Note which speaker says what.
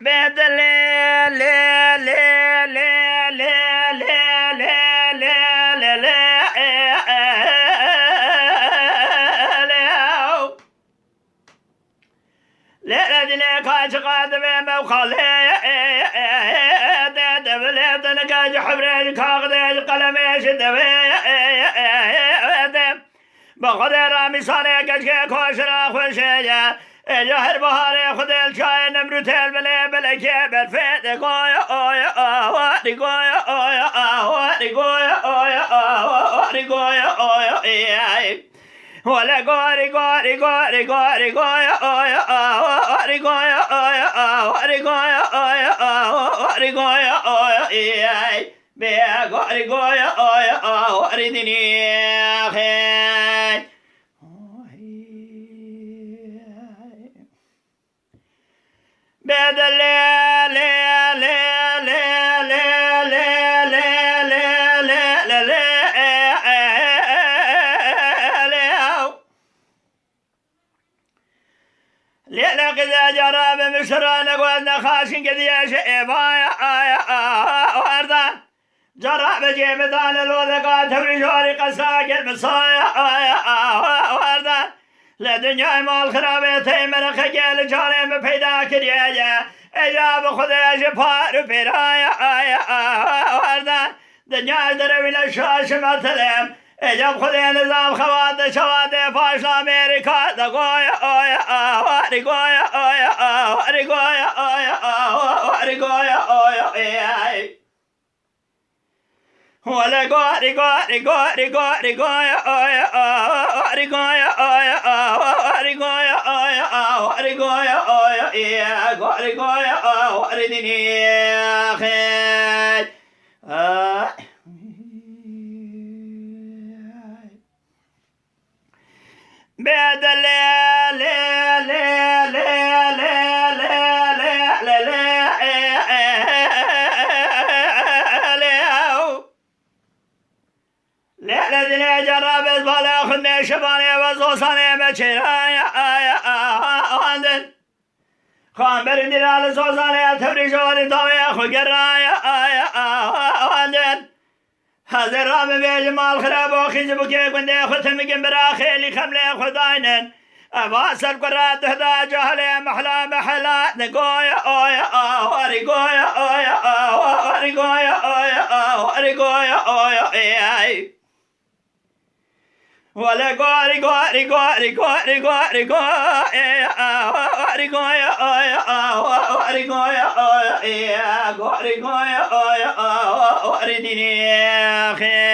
Speaker 1: بدل لا لا لا لا لا لا لا لا لا لا دنيا كاج قادم موخلي دبل دنكاج حبري كاغدي قلم شدوي بخدا رامي صاني كاج كوشرا خوشيا جهر بهاري خد الشاي نمرت البلي بلكي بالفيت قويا قويا واري قويا قويا واري قويا قويا واري قويا قويا ولا قاري قاري قاري قاري قويا قويا واري قويا قويا واري قويا قويا واري قويا قويا بيا قاري قويا قويا واري دنيا خير بدل لا لا لا لا لا لا لا لا لا لا لا لا كذا جرى بمشران قلنا خاشن كذي شيء بايا وردان جرى بجيب دان الوثقات تبري جوري قساك المصايا وردان لدنيا مال خرابتي من خجل جاري بپیدا کریه اجاب خدا جفار پیرایا وردان دنیا درویل شاش مثلم اجاب خدا نظام خواد شواد فاشل امریکا دقویا واری قویا واری قویا واری قویا ولا قاري قاري قاري قاري قايا آيا قاري قايا آيا قاري قايا آيا قاري قايا آيا قاري قايا قاري دنيا خير بعد لا لا لا لا لا لا لا لا لا لا جرب البلا خدني شباني وزوصاني بشرايا واندن خان برندي على زوصاني تبري جواري طوي اخو قرايا واندن هذا رام بيجمال خراب وخيز بكي كندي ختم جنبرا خيلي خملي خداينن أباسر قرات هدا جهلي محلا محلا نقويا أويا واري قويا واري قويا واري قويا ولا قاري قاري قاري قاري قاري قاري قاري قاري قاري قاري دنيا خير